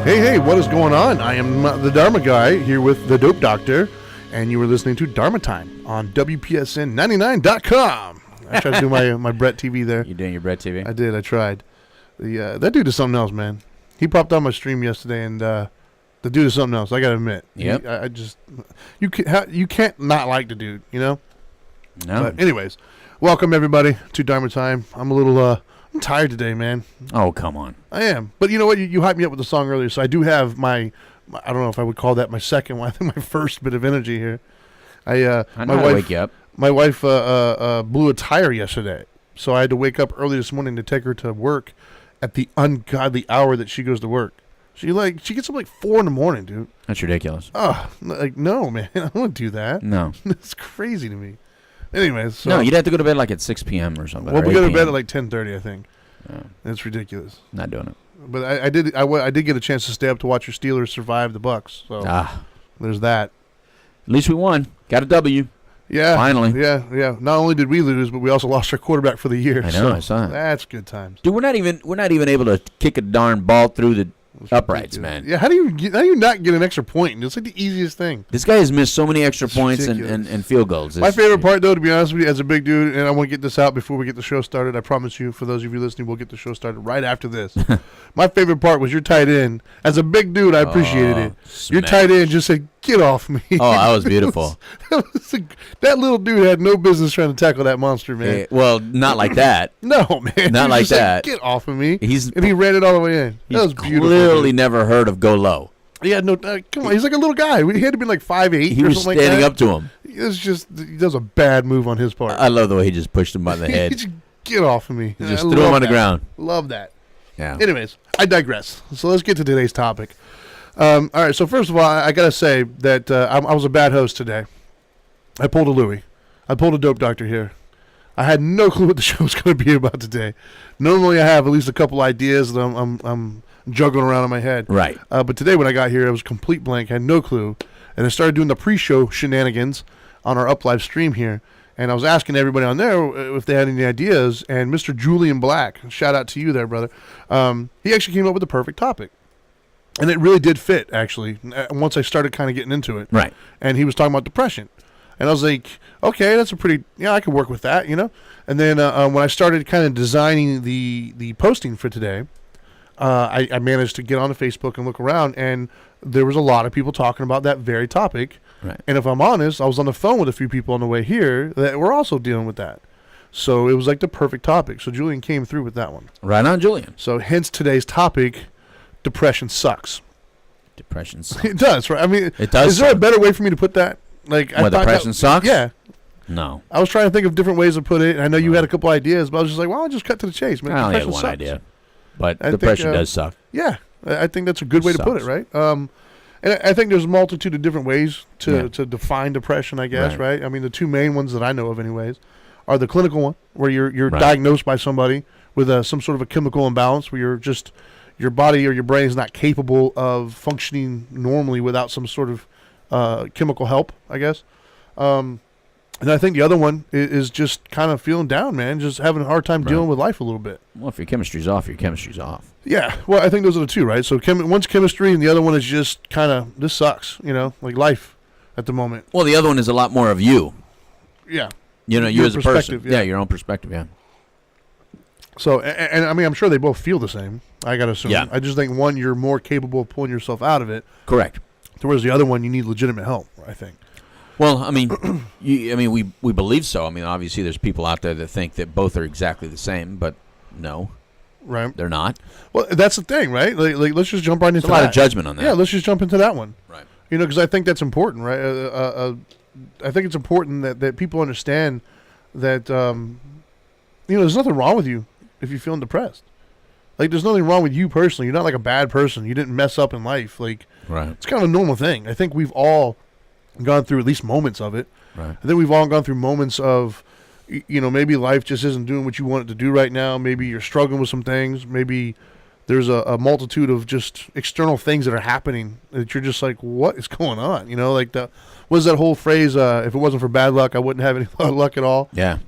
Hey, what is going on? I am the Dharma Guy here with the Dope Doctor, and you were listening to Dharma Time on WPSN99.com. I tried to do my Brett TV there. You doing your Brett TV? I did. I tried. That dude is something else, man. He popped on my stream yesterday, and the dude is something else. I gotta admit. Yep. You can't not like the dude, you know. No. But anyways, welcome everybody to Dharma Time. I'm a little I'm tired today, man. Oh, come on. I am. But you know what? You hyped me up with the song earlier, so I do have my I don't know if I would call that my second one. I think my first bit of energy here. I know how to wake you up. My wife blew a tire yesterday, so I had to wake up early this morning to take her to work at the ungodly hour that she goes to work. She gets up like 4 a.m, dude. That's ridiculous. Oh, like no, man. I don't want to do that. No. It's crazy to me. Anyways, so no, you'd have to go to bed like at 6 p.m. or something. Well, we go to bed at like 10:30, I think. Yeah. It's ridiculous. Not doing it. But I did get a chance to stay up to watch your Steelers survive the Bucks. So there's that. At least we won. Got a W. Yeah. Finally. Yeah. Not only did we lose, but we also lost our quarterback for the year. I know. I saw it. That's good times. Dude, we're not even able to kick a darn ball through the uprights, man. Yeah. How do you not get an extra point? It's like the easiest thing. This guy has missed so many extra points and field goals. My favorite part, though, to be honest with you, as a big dude, and I want to get this out before we get the show started. I promise you, for those of you listening, we'll get the show started right after this. My favorite part was your tight end. As a big dude, I appreciated it. Your tight end just said, "Get off me." Oh, that was beautiful. That little dude had no business trying to tackle that monster, man. Well, not like that. No, man. Not like that. Get off of me. And he ran it all the way in. That was beautiful. Clearly never heard of go low. Yeah, no, come on. He's like a little guy. He had to be like 5'8". He was standing up to him. He does a bad move on his part. I love the way he just pushed him by the head. Just get off of me. He just threw him on the ground. Love that. Yeah. Anyways, I digress. So let's get to today's topic. All right. So first of all, I gotta say that I was a bad host today. I pulled a Louie. I pulled a Dope Doctor here. I had no clue what the show was going to be about today. Normally, I have at least a couple ideas that I'm juggling around in my head. Right. But today, when I got here, I was complete blank. I had no clue, and I started doing the pre-show shenanigans on our Up Live stream here. And I was asking everybody on there if they had any ideas. And Mr. Julian Black, shout out to you there, brother. He actually came up with the perfect topic. And it really did fit, actually, once I started kind of getting into it. Right. And he was talking about depression. And I was like, okay, that's I could work with that, you know? And then when I started kind of designing the posting for today, I managed to get onto Facebook and look around, and there was a lot of people talking about that very topic. Right. And if I'm honest, I was on the phone with a few people on the way here that were also dealing with that. So it was like the perfect topic. So Julian came through with that one. Right on, Julian. So hence today's topic, depression sucks. Depression sucks. It does, right? I mean, it does. Is there a better way for me to put that? Like, what, depression sucks? Yeah. No. I was trying to think of different ways to put it. I know you had a couple ideas, but I was just like, well, I'll just cut to the chase, man. I only had one idea. But depression does suck. Yeah. I think that's a good way to put it, right? And I think there's a multitude of different ways to define depression, I guess, right? I mean, the two main ones that I know of anyways are the clinical one, where you're diagnosed by somebody with some sort of a chemical imbalance, where your body or your brain is not capable of functioning normally without some sort of chemical help, I guess. And I think the other one is just kind of feeling down, man, just having a hard time dealing with life a little bit. Well, if your chemistry's off, your chemistry's off. Yeah, well, I think those are the two, right? So one's chemistry, and the other one is just kind of, this sucks, you know, like life at the moment. Well, the other one is a lot more of you. Yeah. You know, you as a person. Yeah, your own perspective, yeah. So, and I mean, I'm sure they both feel the same, I got to assume. Yeah. I just think one, you're more capable of pulling yourself out of it. Correct. Whereas the other one, you need legitimate help, I think. Well, I mean, we believe so. I mean, obviously, there's people out there that think that both are exactly the same, but no, right? They're not. Well, that's the thing, right? Like let's just jump right into that. There's a lot of judgment on that. Yeah, let's just jump into that one, right? You know, because I think that's important, right? I think it's important that people understand that there's nothing wrong with you if you're feeling depressed. Like, there's nothing wrong with you personally. You're not like a bad person. You didn't mess up in life. Like, it's kind of a normal thing. I think we've all gone through at least moments of it. Right. I think we've all gone through moments of, maybe life just isn't doing what you want it to do right now. Maybe you're struggling with some things. Maybe there's a multitude of just external things that are happening that you're just like, what is going on? You know, like what is that whole phrase? If it wasn't for bad luck, I wouldn't have any luck at all. Yeah.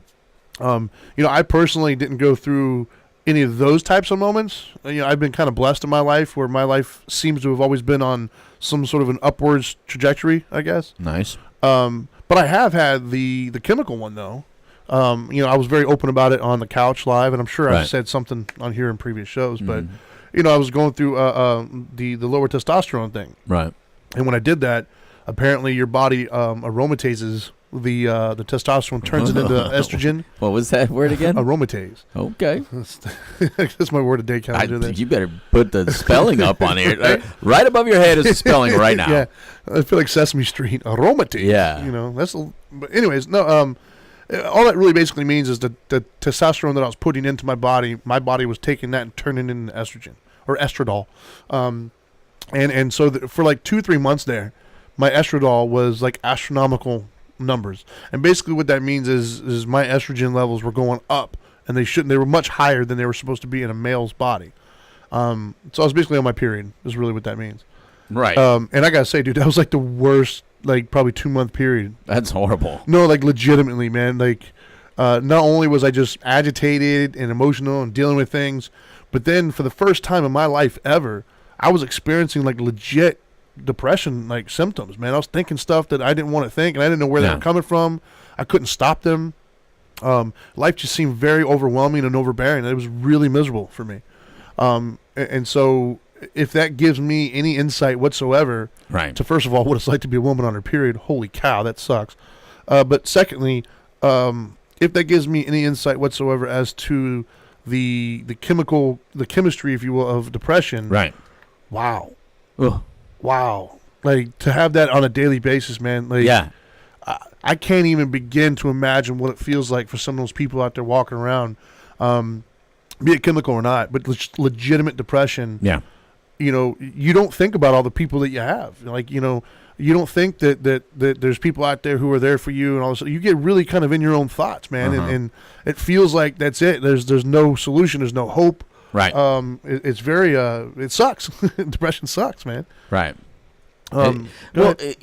I personally didn't go through any of those types of moments. I've been kind of blessed in my life where my life seems to have always been on some sort of an upwards trajectory, I guess. Nice. But I have had the chemical one though. I was very open about it on the couch live, and I'm sure I've said something on here in previous shows, but I was going through the lower testosterone thing. Right. And when I did that, apparently your body aromatizes the testosterone, turns it into estrogen. What was that word again? Aromatase. Okay. That's my word of day calendar. You better put the spelling up on here. Right above your head is the spelling right now. Yeah. I feel like Sesame Street. Aromatase. Yeah. But anyways, no. All that really basically means is that the testosterone that I was putting into my body was taking that and turning it into estrogen or estradiol. And so for like 2-3 months there, my estradiol was like astronomical numbers. And basically what that means is my estrogen levels were going up, and they were much higher than they were supposed to be in a male's body. So I was basically on my period, is really what that means. Right. And I gotta say, dude, that was like the worst, like probably 2-month period. That's horrible. No, like legitimately, man. Like not only was I just agitated and emotional and dealing with things, but then for the first time in my life ever, I was experiencing like legit depression like symptoms, man. I was thinking stuff that I didn't want to think, and I didn't know where they were coming from. I couldn't stop them. Life just seemed very overwhelming and overbearing. It was really miserable for me. And so if that gives me any insight whatsoever to, first of all, what it's like to be a woman on her period, holy cow, that sucks. But secondly, if that gives me any insight whatsoever as to the chemistry, if you will, of depression, wow. Ugh. Wow. Like, to have that on a daily basis, man, like, I can't even begin to imagine what it feels like for some of those people out there walking around, be it chemical or not, but legitimate depression. Yeah. You don't think about all the people that you have. Like, you don't think that there's people out there who are there for you and all this. You get really kind of in your own thoughts, man, and it feels like that's it. There's no solution. There's no hope. Right. It's very it sucks. Depression sucks, man. Right. At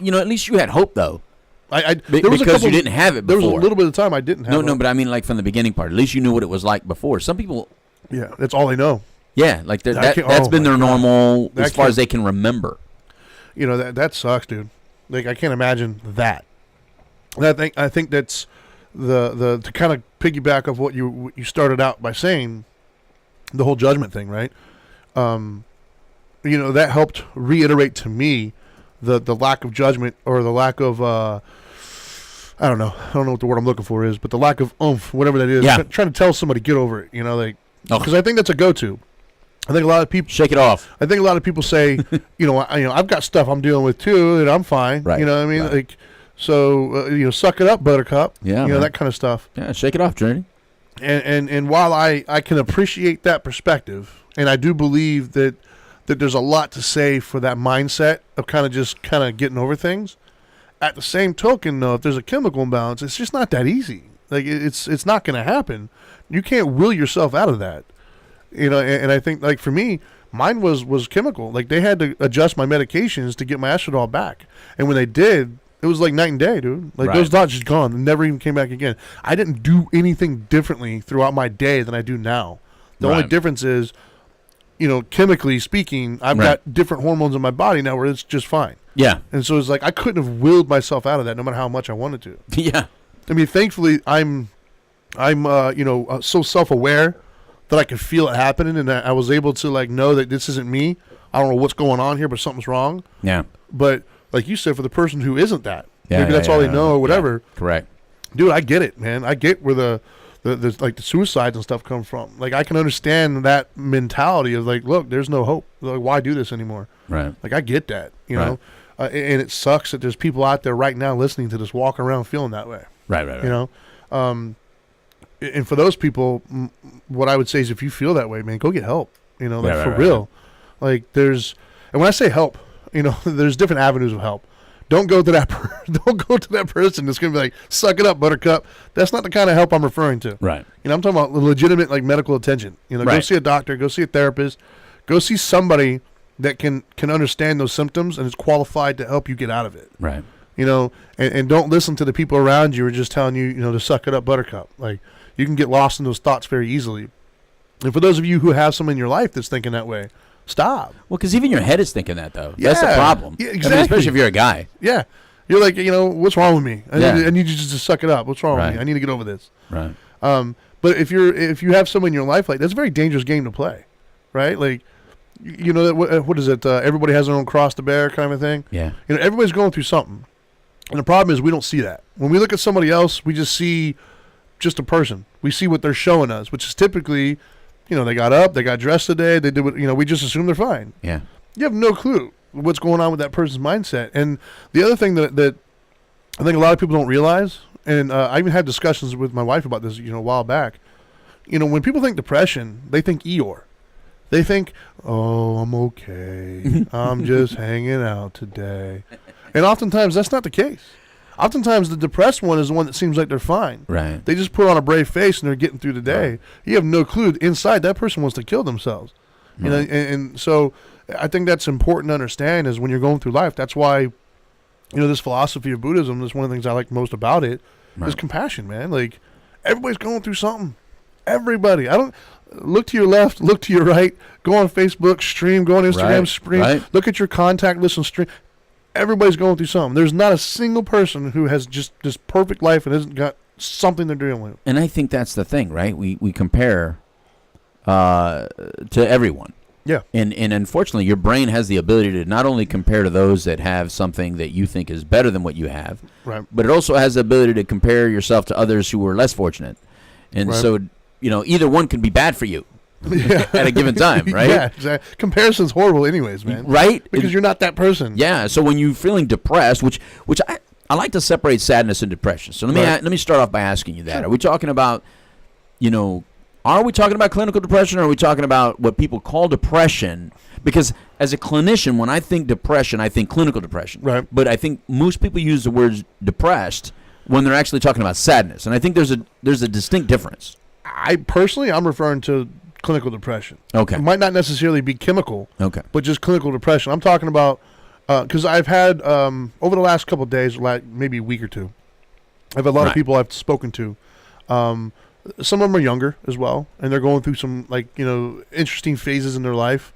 least you had hope though. There was because you didn't have it before. There was a little bit of time I didn't have hope. No, but I mean like from the beginning part. At least you knew what it was like before. Some people. Yeah, that's all they know. Yeah, like that's been their normal as far as they can remember. That sucks, dude. Like, I can't imagine that. And I think that's the to kind of piggyback of what you started out by saying, the whole judgment thing, right? That helped reiterate to me the lack of judgment, or the lack of I don't know what the word I'm looking for is, but the lack of oomph, whatever that is. Yeah. Trying to tell somebody, get over it, because I think that's a go-to. I think a lot of people shake it off. I think a lot of people say, I've got stuff I'm dealing with too, and I'm fine. Right. You know what I mean? Right. Like, so suck it up, Buttercup. Yeah. That kind of stuff. Yeah, shake it off, Trinity. And while I can appreciate that perspective, and I do believe that there's a lot to say for that mindset of kind of getting over things. At the same token, though, if there's a chemical imbalance, it's just not that easy. Like, it's not going to happen. You can't will yourself out of that. And I think, like, for me, mine was chemical. Like, they had to adjust my medications to get my estradiol back. And when they did, it was like night and day, dude. Like, those thoughts just gone. They never even came back again. I didn't do anything differently throughout my day than I do now. The only difference is, chemically speaking, I've got different hormones in my body now where it's just fine. Yeah. And so it's like I couldn't have willed myself out of that no matter how much I wanted to. Yeah. I mean, thankfully, I'm so self-aware that I could feel it happening, and I was able to, like, know that this isn't me. I don't know what's going on here, but something's wrong. Yeah. But like you said, for the person who isn't that, maybe that's all they know or whatever. Yeah. Correct. Dude, I get it, man. I get where the suicides and stuff come from. Like, I can understand that mentality of, like, look, there's no hope. Like, why do this anymore? Right. Like, I get that, you know. And it sucks that there's people out there right now listening to this walking around feeling that way. Right. And for those people, what I would say is, if you feel that way, man, go get help. For real. Like, and when I say help, there's different avenues of help. Don't go to that. Don't go to that person that's gonna be like, "Suck it up, Buttercup." That's not the kind of help I'm referring to. Right. I'm talking about legitimate, like, medical attention. Go see a doctor. Go see a therapist. Go see somebody that can understand those symptoms and is qualified to help you get out of it. Right. And don't listen to the people around you who are just telling you, to suck it up, Buttercup. Like, you can get lost in those thoughts very easily. And for those of you who have someone in your life that's thinking that way, stop. Well, because even your head is thinking that, though. Yeah. That's the problem. Yeah, exactly. I mean, especially if you're a guy. Yeah. You're like, what's wrong with me? I need you just to suck it up. What's wrong with me? I need to get over this. Right. But if you have someone in your life like that's a very dangerous game to play, right? Like, what is it? Everybody has their own cross to bear kind of a thing. Yeah. Everybody's going through something. And the problem is we don't see that. When we look at somebody else, we just see just a person. We see what they're showing us, which is typically, they got up, they got dressed today, they did what, we just assume they're fine. Yeah. You have no clue what's going on with that person's mindset. And the other thing that I think a lot of people don't realize, and I even had discussions with my wife about this, a while back. When people think depression, they think Eeyore. They think, oh, I'm okay. I'm just hanging out today. And oftentimes that's not the case. Oftentimes the depressed one is the one that seems like they're fine. Right. They just put on a brave face and they're getting through the day. Right. You have no clue. Inside, that person wants to kill themselves. Right. And so I think that's important to understand is when you're going through life. That's why, this philosophy of Buddhism is one of the things I like most about it is compassion, man. Like, everybody's going through something. Everybody. I don't look to your left, look to your right, go on Facebook, stream, go on Instagram, stream, look at your contact list and stream. Everybody's going through something. There's not a single person who has just this perfect life and hasn't got something they're dealing with. And I think that's the thing, right? We compare to everyone. Yeah. And unfortunately, your brain has the ability to not only compare to those that have something that you think is better than what you have, right, but it also has the ability to compare yourself to others who are less fortunate. And so, either one can be bad for you. At a given time, right? Yeah, exactly. Comparison's horrible anyways, man. Right? Because you're not that person. Yeah, so when you're feeling depressed, which I like to separate sadness and depression. So let me start off by asking you that. Sure. Are we talking about, are we talking about clinical depression or are we talking about what people call depression? Because as a clinician, when I think depression, I think clinical depression. Right. But I think most people use the word depressed when they're actually talking about sadness. And I think there's a distinct difference. I'm referring to clinical depression. Okay. It might not necessarily be chemical. Okay. But just clinical depression. I'm talking about because I've had over the last couple of days, like maybe a week or two, I've had a lot of people I've spoken to. Some of them are younger as well, and they're going through some interesting phases in their life,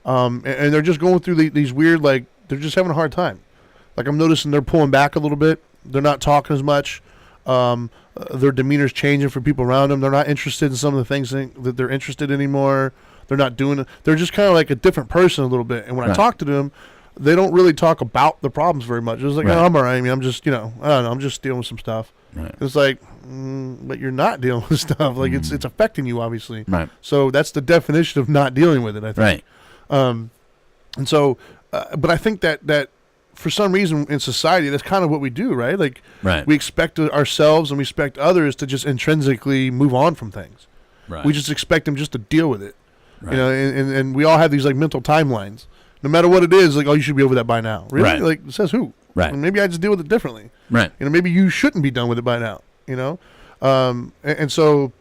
and they're just going through these weird they're just having a hard time. Like I'm noticing they're pulling back a little bit. They're not talking as much. Their demeanor's changing for people around them. They're not interested in some of the things that they're interested in anymore. They're not doing it. They're just kind of like a different person a little bit. And when I talk to them, they don't really talk about the problems very much. It's like, no, I'm all right. I mean, I'm just, I don't know. I'm just dealing with some stuff. Right. It's like, but you're not dealing with stuff. Like it's affecting you, obviously. Right. So that's the definition of not dealing with it, I think. Right. And so, but I think that for some reason in society, that's kind of what we do, right? Like we expect ourselves and we expect others to just intrinsically move on from things. Right. We just expect them just to deal with it. Right. And we all have these mental timelines. No matter what it is, you should be over that by now. Really? Right. It says who? Right. And maybe I just deal with it differently. Right. Maybe you shouldn't be done with it by now. And so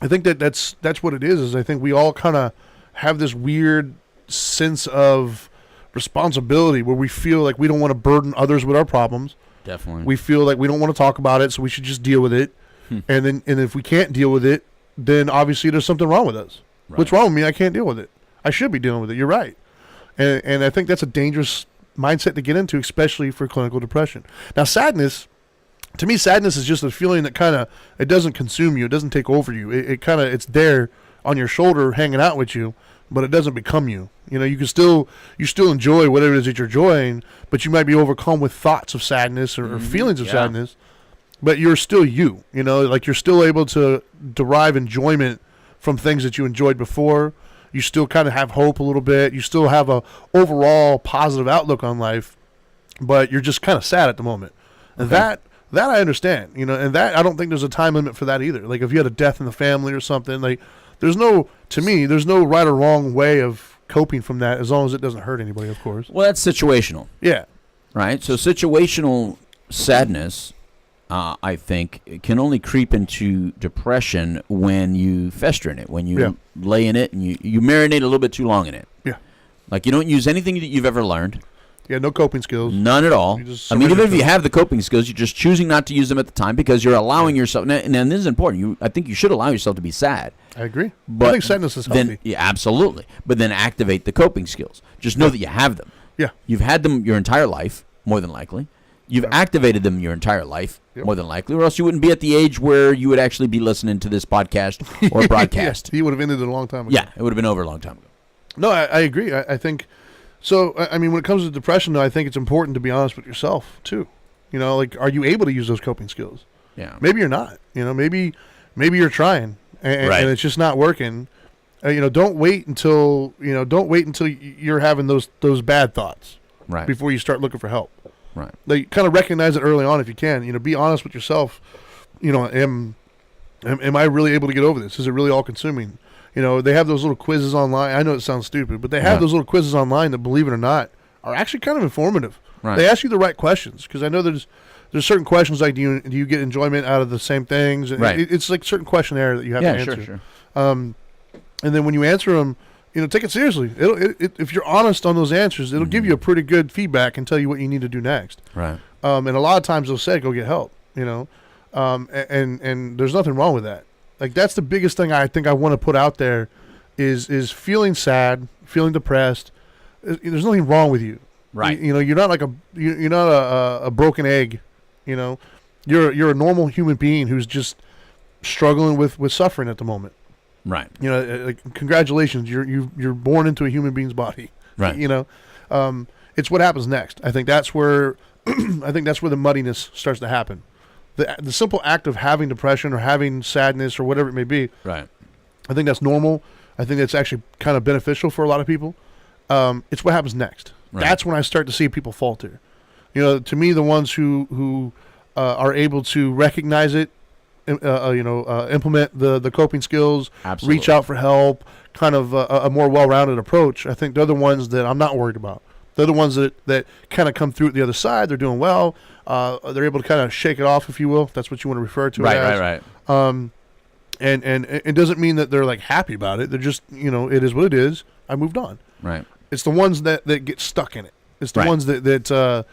I think that's what it is I think we all kind of have this weird sense of responsibility where we feel like we don't want to burden others with our problems. Definitely. We feel like we don't want to talk about it, so we should just deal with it. And if we can't deal with it, then obviously there's something wrong with us. Right. What's wrong with me? I can't deal with it. I should be dealing with it. You're right. And I think that's a dangerous mindset to get into, especially for clinical depression. Now, sadness, to me, sadness is just a feeling that it doesn't consume you. It doesn't take over you. It's there on your shoulder hanging out with you, but it doesn't become you. You still enjoy whatever it is that you're enjoying, but you might be overcome with thoughts of sadness or feelings of sadness, but you're still you. You're still able to derive enjoyment from things that you enjoyed before. You still kind of have hope a little bit. You still have a overall positive outlook on life, but you're just kind of sad at the moment. And that I understand, and that I don't think there's a time limit for that either. Like if you had a death in the family or something, there's no right or wrong way of coping from that as long as it doesn't hurt anybody, of course. Well, that's situational. Yeah. Right? So situational sadness, I think, can only creep into depression when you fester in it, when you lay in it and you marinate a little bit too long in it. Yeah. Like you don't use anything that you've ever learned. Yeah, no coping skills. None at all. I mean, even if you have the coping skills, you're just choosing not to use them at the time because you're allowing yourself. And this is important. I think you should allow yourself to be sad. I agree. But I think sadness is healthy. Yeah, absolutely. But then activate the coping skills. Just know that you have them. Yeah. You've had them your entire life, more than likely. You've activated them your entire life, more than likely, or else you wouldn't be at the age where you would actually be listening to this podcast or broadcast. You would have ended it a long time ago. Yeah, it would have been over a long time ago. No, I agree. I think so. I mean, when it comes to depression, though, I think it's important to be honest with yourself too. You know, like, are you able to use those coping skills? Yeah. Maybe you're not. You know, maybe you're trying and it's just not working. Don't wait until you're having those bad thoughts before you start looking for help. Right. Like, kind of recognize it early on if you can. You know, be honest with yourself. You know, am I really able to get over this? Is it really all consuming? You know, they have those little quizzes online. I know it sounds stupid, but they have those little quizzes online that, believe it or not, are actually kind of informative. Right. They ask you the right questions, because I know there's certain questions like, do you get enjoyment out of the same things? Right. It's like certain questionnaire that you have to answer. Sure. And then when you answer them, take it seriously. If you're honest on those answers, it'll give you a pretty good feedback and tell you what you need to do next. Right. And a lot of times they'll say, go get help, and there's nothing wrong with that. Like, that's the biggest thing I think I want to put out there is feeling sad, feeling depressed. There's nothing wrong with you. Right. You're not like you're not a broken egg. You're a normal human being who's just struggling with suffering at the moment. Right. Like, congratulations, you're born into a human being's body. Right. It's what happens next. I think that's where the muddiness starts to happen. The simple act of having depression or having sadness or whatever it may be. Right. I think that's normal. I think that's actually kind of beneficial for a lot of people. It's what happens next. Right. That's when I start to see people falter. To me, the ones who are able to recognize it, implement the coping skills, Absolutely. reach out for help, kind of a more well-rounded approach. I think they're the ones that I'm not worried about. They're the ones that kind of come through at the other side. They're doing well. They're able to kind of shake it off, if you will, if that's what you want to refer to it as. Right. And it doesn't mean that they're like happy about it. They're just, it is what it is. I moved on. Right. It's the ones that get stuck in it. It's the ones that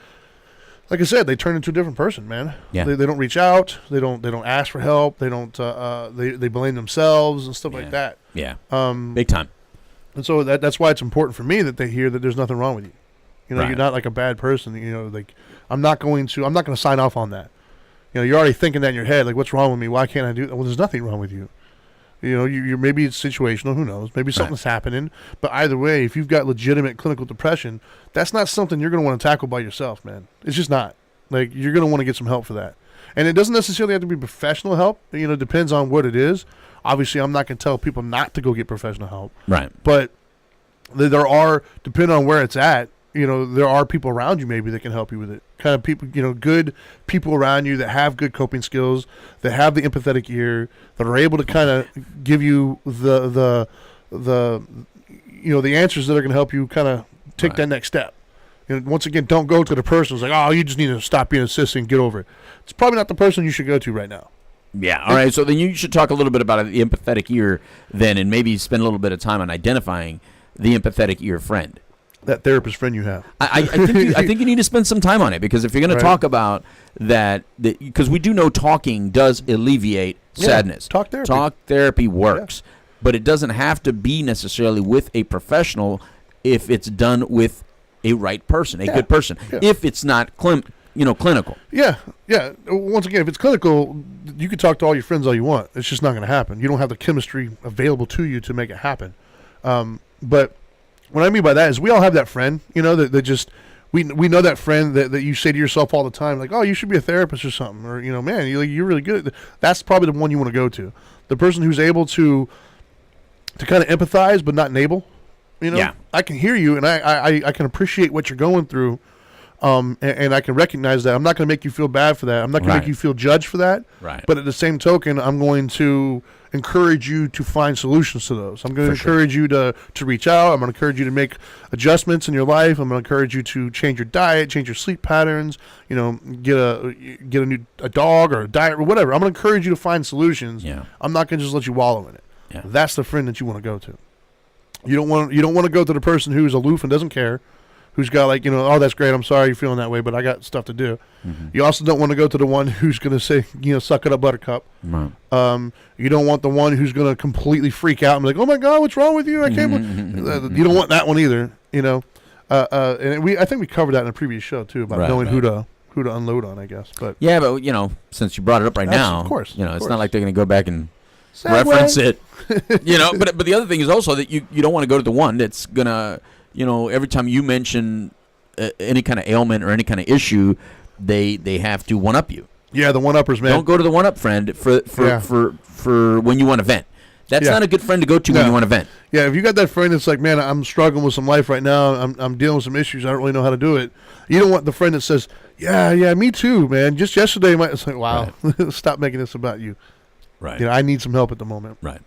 like I said, they turn into a different person, man. Yeah. They don't reach out. They don't ask for help. They don't. They blame themselves and stuff like that. Yeah. Big time. And so that's why it's important for me that they hear that there's nothing wrong with you. Right. You're not like a bad person. Like, I'm not going to sign off on that. You're already thinking that in your head, like, what's wrong with me? Why can't I do that? Well, there's nothing wrong with you. You're maybe it's situational. Who knows? Maybe something's happening. But either way, if you've got legitimate clinical depression, that's not something you're going to want to tackle by yourself, man. It's just not. Like, you're going to want to get some help for that. And it doesn't necessarily have to be professional help. It depends on what it is. Obviously, I'm not going to tell people not to go get professional help. Right. But there are, depending on where it's at, there are people around you maybe that can help you with it. Kind of people, good people around you that have good coping skills, that have the empathetic ear, that are able to kind of give you the answers that are going to help you kind of take that next step. Once again, don't go to the person who's like, oh, you just need to stop being a sissy and get over it. It's probably not the person you should go to right now. Yeah. All right. So then you should talk a little bit about the empathetic ear then, and maybe spend a little bit of time on identifying the empathetic ear friend. That therapist friend you have. I think you need to spend some time on it, because if you're going to talk about that, because we do know talking does alleviate sadness. Talk therapy. Talk therapy works, but it doesn't have to be necessarily with a professional if it's done with a right person, a good person. Yeah. If it's not clinical. Yeah. Once again, if it's clinical, you can talk to all your friends all you want. It's just not going to happen. You don't have the chemistry available to you to make it happen. But what I mean by that is we all have that friend, that just we know that friend that you say to yourself all the time, like, oh, you should be a therapist or something, or man, you're really good. That's probably the one you want to go to. The person who's able to kind of empathize but not enable. I can hear you and I can appreciate what you're going through. And I can recognize that. I'm not going to make you feel bad for that. I'm not going to make you feel judged for that. Right. But at the same token, I'm going to encourage you to find solutions to those. I'm going to encourage you to reach out. I'm going to encourage you to make adjustments in your life. I'm going to encourage you to change your diet, change your sleep patterns. Get a dog or a diet or whatever. I'm going to encourage you to find solutions. Yeah. I'm not going to just let you wallow in it. Yeah. That's the friend that you want to go to. You don't want to go to the person who's aloof and doesn't care, who's got like, oh, that's great, I'm sorry you're feeling that way, but I got stuff to do. Mm-hmm. You also don't want to go to the one who's going to say, suck it up, buttercup. Right. You don't want the one who's going to completely freak out and be like, oh my God, what's wrong with you? I can't. You don't want that one either. And I think we covered that in a previous show too about knowing who to unload on, I guess. But yeah, but since you brought it up now, of course, it's not like they're going to go back and reference it. But the other thing is also that you don't want to go to the one that's going to, every time you mention any kind of ailment or any kind of issue, they have to one up you. Yeah, the one uppers, man. Don't go to the one up friend for when you want to vent. That's not a good friend to go to when you want to vent. Yeah, if you got that friend that's like, man, I'm struggling with some life right now. I'm dealing with some issues. I don't really know how to do it. You don't want the friend that says, yeah, me too, man. Just yesterday, it's like, wow, stop making this about you. Right. I need some help at the moment. Right.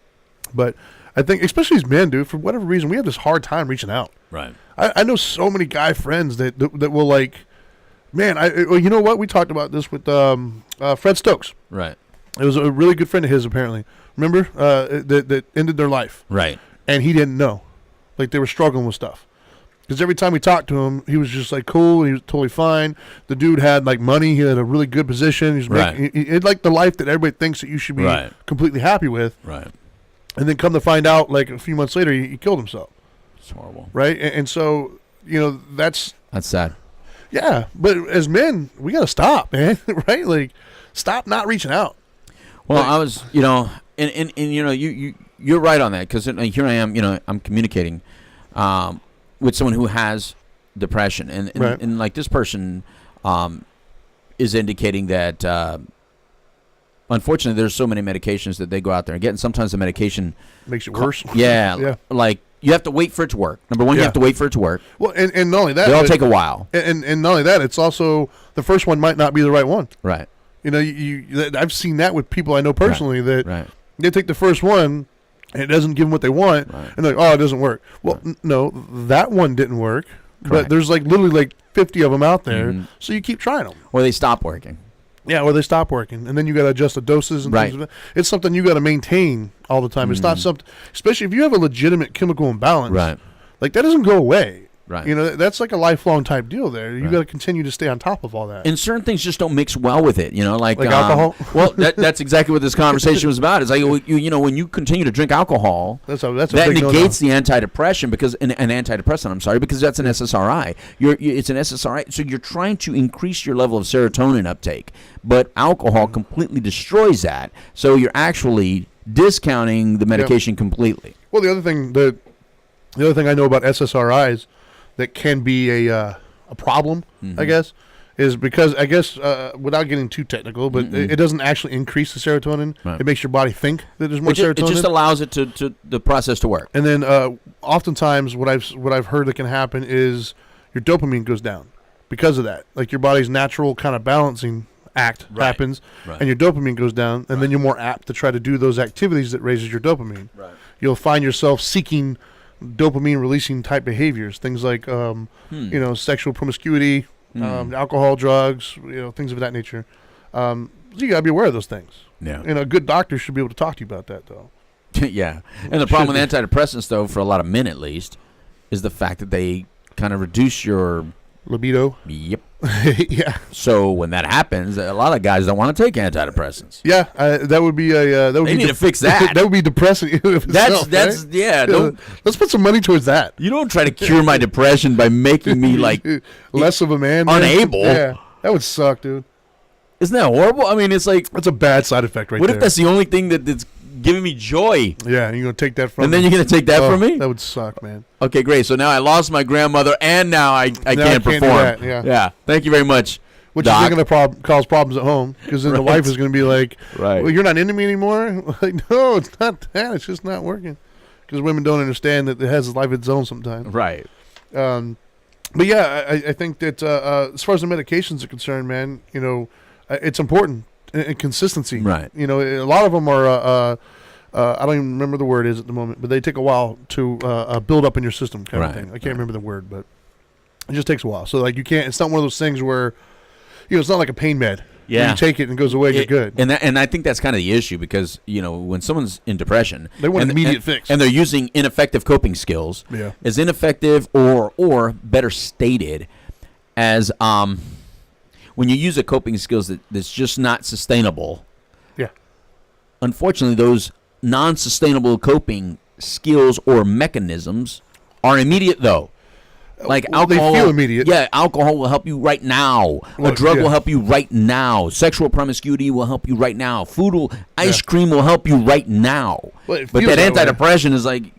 But I think, especially as men, dude, for whatever reason, we have this hard time reaching out. Right. I know so many guy friends that will like, man, you know what? We talked about this with Fred Stokes. Right. It was a really good friend of his, apparently. Remember? That ended their life. Right. And he didn't know. Like, they were struggling with stuff. Because every time we talked to him, he was just like cool. He was totally fine. The dude had like money. He had a really good position. He had like the life that everybody thinks that you should be completely happy with. Right. And then come to find out, like a few months later, he killed himself. It's horrible. Right. And so, that's sad. Yeah. But as men, we got to stop, man. Right. Like, stop not reaching out. Well, I was, and you're right on that, because here I am, I'm communicating with someone who has depression, and like this person is indicating that unfortunately there's so many medications that they go out there and get, and sometimes the medication makes it worse. Yeah. Like you have to wait for it to work. Number one, you have to wait for it to work. Well, and not only that, they all take a while. And not only that, it's also the first one might not be the right one. Right. I've seen that with people I know personally that they take the first one and it doesn't give them what they want, and they're like, oh, it doesn't work. Well, no, that one didn't work. Correct. But there's like literally like 50 of them out there, so you keep trying them. Or they stop working. Yeah, or they stop working, and then you got to adjust the doses and things. It's something you got to maintain all the time. It's not something, especially if you have a legitimate chemical imbalance. Right. Like that doesn't go away. Right. That's like a lifelong type deal there. You got to continue to stay on top of all that. And certain things just don't mix well with it, like alcohol? Well, that's exactly what this conversation was about. It's like, when you continue to drink alcohol, that negates the antidepressant, because an antidepressant, I'm sorry, because that's an SSRI. It's an SSRI, so you're trying to increase your level of serotonin uptake, but alcohol completely destroys that. So you're actually discounting the medication completely. Well, the other thing I know about SSRIs that can be a problem, I guess, is because I guess without getting too technical, but it doesn't actually increase the serotonin. Right. It makes your body think that there's more serotonin. It just allows it to the process to work. And then oftentimes what I've heard that can happen is your dopamine goes down because of that. Like your body's natural kind of balancing act happens, and your dopamine goes down, and then you're more apt to try to do those activities that raises your dopamine. Right. You'll find yourself seeking dopamine releasing type behaviors, things like sexual promiscuity, alcohol, drugs, things of that nature. So you gotta be aware of those things. Yeah. And a good doctor should be able to talk to you about that, though. Yeah. And the problem with antidepressants, though, for a lot of men at least, is the fact that they kind of reduce your libido. Yep. Yeah. So when that happens, a lot of guys don't want to take antidepressants. Yeah, that would be they need to fix that. That would be depressing. That's yeah. Let's put some money towards that. You don't try to cure my depression by making me like less of a man, unable. Yeah, that would suck, dude. Isn't that horrible? I mean, it's like that's a bad side effect, right? What if that's the only thing that's giving me joy? Yeah, and you're gonna take that from me. And then you're gonna take that from me? That would suck, man. Okay, great. So now I lost my grandmother, and now I can't perform. Yeah. Thank you very much. Which is going to cause problems at home, because then the wife is going to be like, well, you're not into me anymore? Like, no, it's not that. It's just not working. Because women don't understand that it has a life of its own sometimes. Right. But yeah, I think that as far as the medications are concerned, man, it's important. And consistency. Right. A lot of them are, I don't even remember the word is at the moment, but they take a while to build up in your system kind of thing. I can't remember the word, but it just takes a while. So, like, it's not one of those things where, it's not like a pain med. Yeah. When you take it and it goes away, you're good. And I think that's kind of the issue because, when someone's in depression, they want an immediate fix. And they're using ineffective coping skills. Yeah. As ineffective or better stated as when you use a coping skills that's just not sustainable. Yeah. Unfortunately, those non-sustainable coping skills or mechanisms are immediate though. Like alcohol, they feel immediate. Yeah, alcohol will help you right now. A drug will help you right now. Sexual promiscuity will help you right now. Ice cream will help you right now. Well, but that antidepressant is like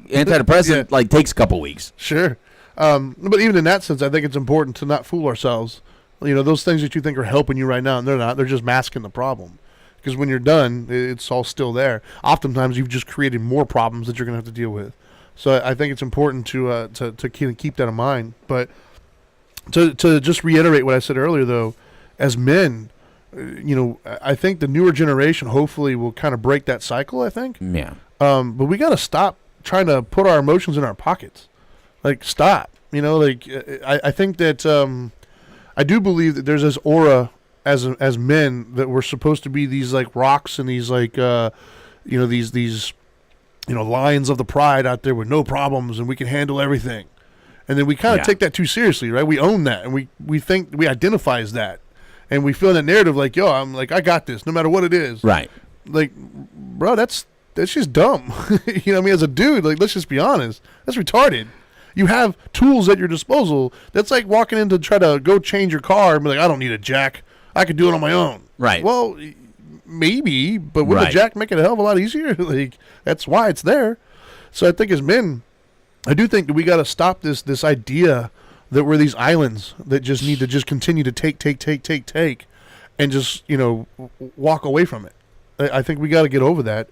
like takes a couple weeks. Sure, but even in that sense, I think it's important to not fool ourselves. Those things that you think are helping you right now, and they're not. They're just masking the problem. Because when you're done, it's all still there. Oftentimes, you've just created more problems that you're going to have to deal with. So I think it's important to keep that in mind. But to just reiterate what I said earlier, though, as men, I think the newer generation hopefully will kind of break that cycle. I think. Yeah. But we got to stop trying to put our emotions in our pockets. Like stop. I think that I do believe that there's this aura as men that we're supposed to be these like rocks and these like these lions of the pride out there with no problems and we can handle everything. And then we kind of take that too seriously, right? We own that and we think we identify as that. And we feel that narrative like, yo, I'm like, I got this no matter what it is. Right. Like, bro, that's just dumb. As a dude, like, let's just be honest. That's retarded. You have tools at your disposal. That's like walking in to try to go change your car and be like, I don't need a jack. I could do it on my own. Right. Well, maybe, but wouldn't a jack make it a hell of a lot easier? Like, that's why it's there. So I think as men, I do think that we got to stop this idea that we're these islands that just need to just continue to take, and just walk away from it. I think we got to get over that.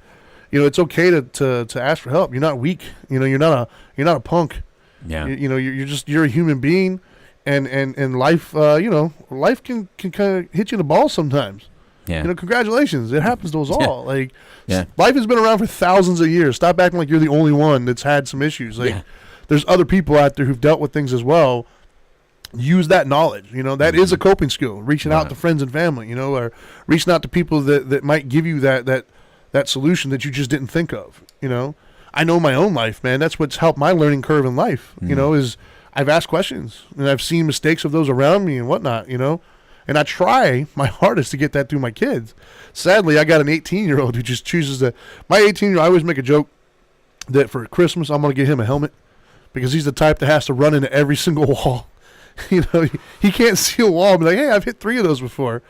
It's okay to ask for help. You're not weak. You're not a punk. Yeah. You're a human being, and life life can kind of hit you in the balls sometimes. Yeah. Congratulations. It happens to us all. Like, yeah. Life has been around for thousands of years. Stop acting like you're the only one that's had some issues. Like, there's other people out there who've dealt with things as well. Use that knowledge. That is a coping skill. Reaching out to friends and family, or reaching out to people that might give you that solution that you just didn't think of. I know my own life, man. That's what's helped my learning curve in life, is I've asked questions and I've seen mistakes of those around me and whatnot, and I try my hardest to get that through my kids. Sadly, I got an 18-year-old who just chooses to. My 18-year-old, I always make a joke that for Christmas I'm going to get him a helmet because he's the type that has to run into every single wall. He can't see a wall and be like, hey, I've hit 3 of those before.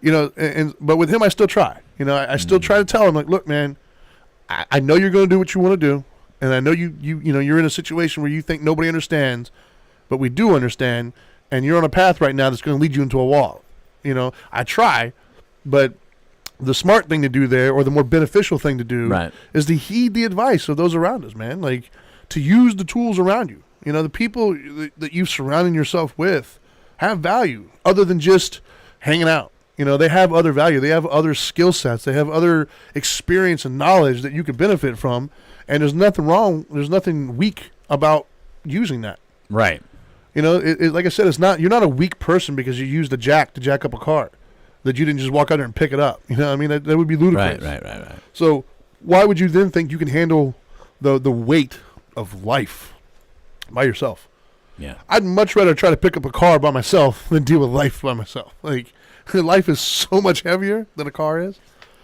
But with him, I still try. I still try to tell him, like, look, man, I know you're going to do what you want to do, and I know you're in a situation where you think nobody understands, but we do understand, and you're on a path right now that's going to lead you into a wall. I try, but the smart thing to do there, or the more beneficial thing to do, is to heed the advice of those around us, man. Like, to use the tools around you. The people that you've surrounded yourself with have value other than just hanging out. They have other value. They have other skill sets. They have other experience and knowledge that you can benefit from. And there's nothing wrong. There's nothing weak about using that. Right. Like I said, you're not a weak person because you used a jack to jack up a car that you didn't just walk out there and pick it up. That would be ludicrous. Right. So why would you then think you can handle the weight of life by yourself? Yeah. I'd much rather try to pick up a car by myself than deal with life by myself. Like, life is so much heavier than a car is.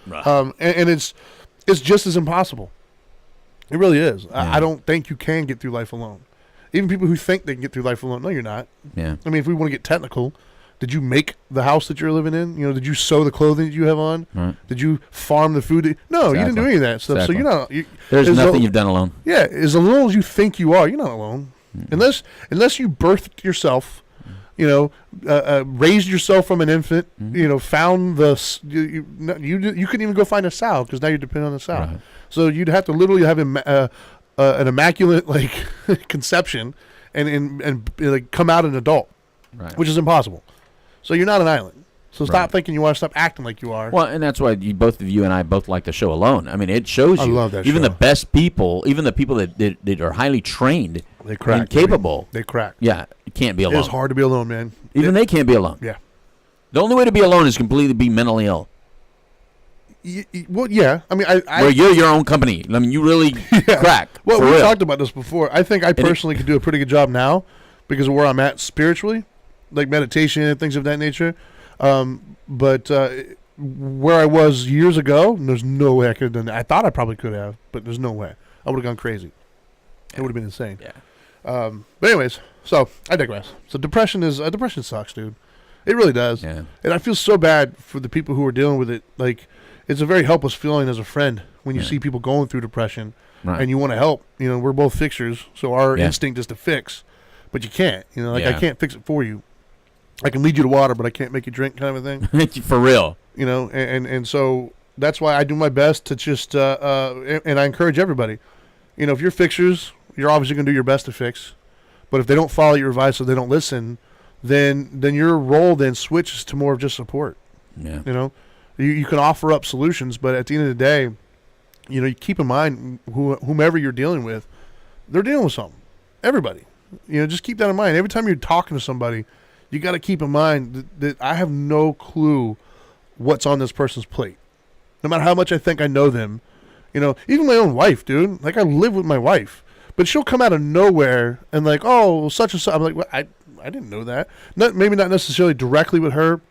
Right. And it's just as impossible. It really is. Yeah. I don't think you can get through life alone. Even people who think they can get through life alone, no, you're not. Yeah. I mean, if we want to get technical, did you make the house that you're living in? Did you sew the clothing that you have on? Right. Did you farm the food? No, you didn't do any of that stuff. Exactly. So you're not. There's nothing you've done alone. Yeah, as alone as you think you are, you're not alone. Mm-hmm. Unless you birthed yourself, raised yourself from an infant, found you couldn't even go find a sow because now you're dependent on the sow. Right. So you'd have to literally have an immaculate conception and like come out an adult, right. Which is impossible. So you're not an island. So stop thinking you are. Stop acting like you are. Well, and that's why both of you and I both like the show Alone. I mean, it shows you. I love that even show. The best people, even the people that are highly trained and capable. They crack. Yeah, you can't be alone. It's hard to be alone, man. Even they can't be alone. Yeah. The only way to be alone is completely be mentally ill. Well, yeah. I mean, where you're your own company. I mean, you really crack. Well, we talked about this before. I think I personally could do a pretty good job now because of where I'm at spiritually, like meditation and things of that nature. But where I was years ago, there's no way I could have done that. I thought I probably could have, but there's no way. I would have gone crazy. It would have been insane. Yeah. But anyways, so I digress. So depression sucks, dude. It really does. Yeah. And I feel so bad for the people who are dealing with it. Like, it's a very helpless feeling as a friend when you see people going through depression and you want to help. You know, we're both fixers, so our instinct is to fix, but you can't. You know, like I can't fix it for you. I can lead you to water, but I can't make you drink, kind of a thing. For real. You know, and so that's why I do my best to just and I encourage everybody. You know, if you're fixers, you're obviously going to do your best to fix, but if they don't follow your advice or they don't listen, then your role then switches to more of just support. Yeah. You know. You can offer up solutions, but at the end of the day, you know, you keep in mind whomever you're dealing with, they're dealing with something. Everybody. You know, just keep that in mind. Every time you're talking to somebody, you got to keep in mind that I have no clue what's on this person's plate. No matter how much I think I know them, you know, even my own wife, dude. Like, I live with my wife, but she'll come out of nowhere and like, oh, such and such. I'm like, well, I didn't know that. Maybe not necessarily directly with her,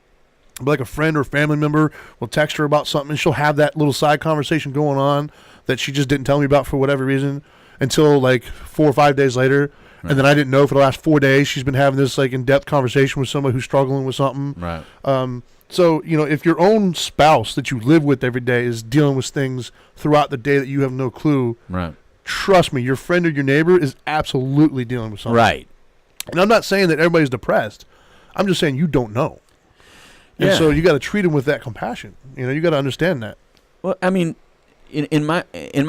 but like a friend or family member will text her about something and she'll have that little side conversation going on that she just didn't tell me about for whatever reason until like 4 or 5 days later. Right. And then I didn't know for the last 4 days she's been having this like in-depth conversation with somebody who's struggling with something. Right. So, you know, if your own spouse that you live with every day is dealing with things throughout the day that you have no clue, right, trust me, your friend or your neighbor is absolutely dealing with something. Right. And I'm not saying that everybody's depressed. I'm just saying you don't know. And so you got to treat them with that compassion. You know, you got to understand that. Well, I mean, in my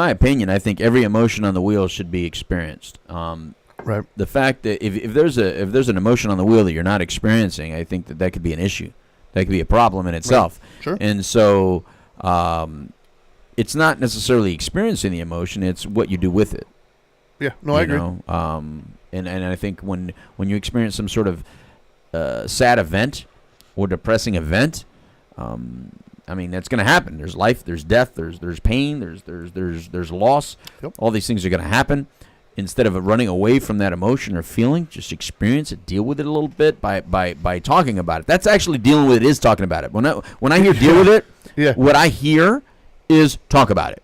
opinion, I think every emotion on the wheel should be experienced. Right. The fact that if there's an emotion on the wheel that you're not experiencing, I think that could be an issue. That could be a problem in itself. Right. Sure. And so, it's not necessarily experiencing the emotion; it's what you do with it. Yeah. No, I agree. And I think when you experience some sort of sad event or depressing event, I mean, that's going to happen. There's life, there's death, there's pain, there's loss. Yep. All these things are going to happen. Instead of running away from that emotion or feeling, just experience it, deal with it a little bit by talking about it. That's actually dealing with it, is talking about it. When I hear deal with it, what I hear is talk about it.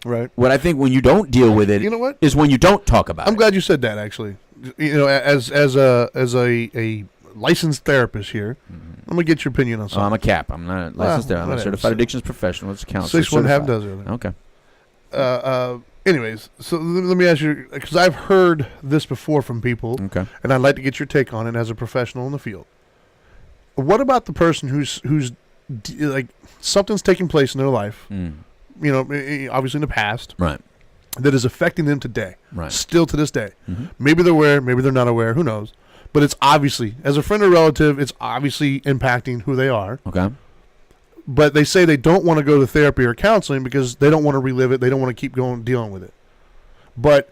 Right. What I think when you don't deal with it, you know what, is when you don't talk about it. I'm glad you said that, actually. You know, as a licensed therapist here, I'm gonna get your opinion on something. I'm a CAP. I'm not a licensed therapist. I'm a certified addictions professional. It's a counselor. 6.5 does it. Okay. Anyways, so let me ask you, because I've heard this before from people, and I'd like to get your take on it as a professional in the field. What about the person who's like something's taking place in their life, you know, obviously in the past, right, that is affecting them today, right, still to this day. Maybe they're aware, maybe they're not aware, who knows? But it's obviously, as a friend or relative, it's obviously impacting who they are. Okay. But they say they don't want to go to therapy or counseling because they don't want to relive it. They don't want to keep going dealing with it. But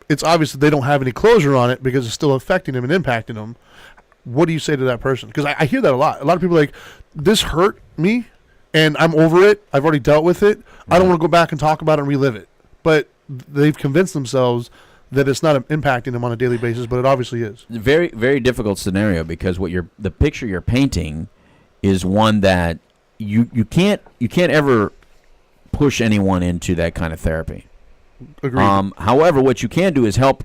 it's obvious that they don't have any closure on it because it's still affecting them and impacting them. What do you say to that person? Because I hear that a lot. A lot of people are like, this hurt me, and I'm over it. I've already dealt with it. I don't want to go back and talk about it and relive it. But they've convinced themselves that it's not impacting them on a daily basis, but it obviously is. Very, very difficult scenario because the picture you're painting is one that you can't ever push anyone into that kind of therapy. Agreed. However, what you can do is help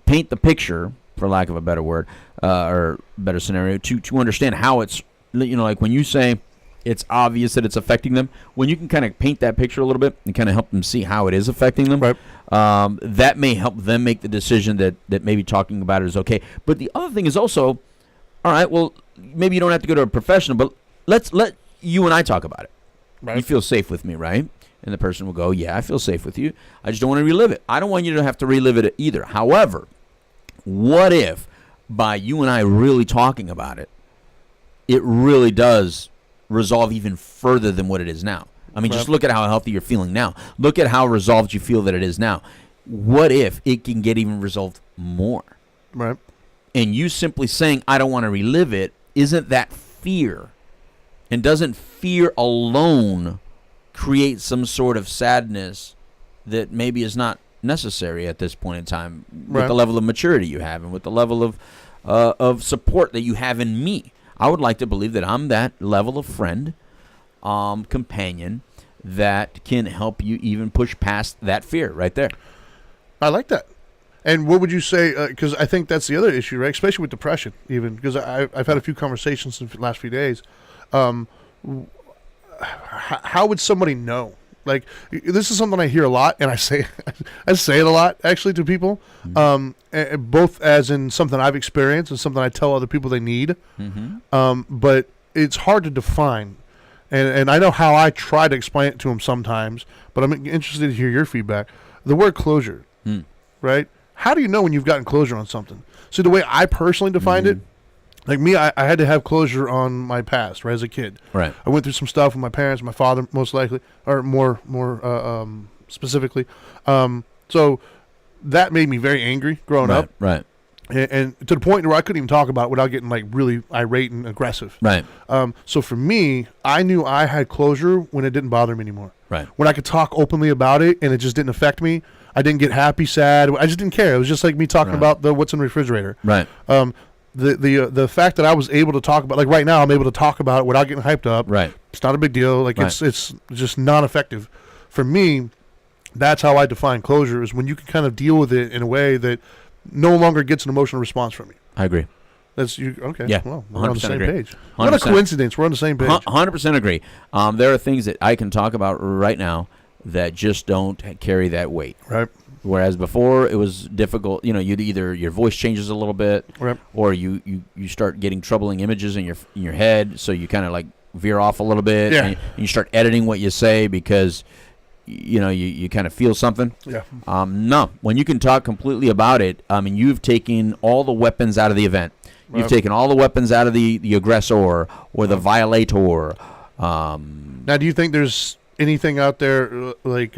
paint the picture, for lack of a better word, or better scenario, to understand how it's, you know, like when you say it's obvious that it's affecting them, when you can kind of paint that picture a little bit and kind of help them see how it is affecting them, right. That may help them make the decision that maybe talking about it is okay. But the other thing is also, all right, well, maybe you don't have to go to a professional, but let's let you and I talk about it. Right. You feel safe with me, right? And the person will go, yeah, I feel safe with you. I just don't want to relive it. I don't want you to have to relive it either. However, what if by you and I really talking about it, it really does resolve even further than what it is now? I mean, just look at how healthy you're feeling now. Look at how resolved you feel that it is now. What if it can get even resolved more? Right. And you simply saying, I don't want to relive it, isn't that fear? And doesn't fear alone create some sort of sadness that maybe is not necessary at this point in time with the level of maturity you have and with the level of support that you have in me? I would like to believe that I'm that level of friend, companion that can help you even push past that fear right there. I like that. And what would you say, because I think that's the other issue, right? Especially with depression, even, because I've had a few conversations in the last few days. How would somebody know? Like, this is something I hear a lot, and I say it a lot, actually, to people, both as in something I've experienced and something I tell other people they need. But it's hard to define. And I know how I try to explain it to them sometimes, but I'm interested to hear your feedback. The word closure, right? How do you know when you've gotten closure on something? See, the way I personally defined it, like me, I had to have closure on my past, right, as a kid. Right. I went through some stuff with my parents, my father, most likely, or more specifically. So that made me very angry growing up. Right. And to the point where I couldn't even talk about it without getting like really irate and aggressive. Right. So for me, I knew I had closure when it didn't bother me anymore. Right. When I could talk openly about it and it just didn't affect me. I didn't get happy, sad. I just didn't care. It was just like me talking about what's in the refrigerator. Right. The fact that I was able to talk about, like right now, I'm able to talk about it without getting hyped up. Right. It's not a big deal. Like it's just not effective. For me, that's how I define closure, is when you can kind of deal with it in a way that no longer gets an emotional response from you. I agree. That's you. Okay. Yeah. Well, we're on the same page. 100%. What a coincidence. We're on the same page. 100% agree. There are things that I can talk about right now that just don't carry that weight. Right. Whereas before it was difficult, you'd either your voice changes a little bit, or you start getting troubling images in your head, so you kind of like veer off a little bit, and you start editing what you say because you kind of feel something. Yeah. No, when you can talk completely about it, you've taken all the weapons out of the event. You've taken all the weapons out of the aggressor or the violator. Now, do you think there's anything out there like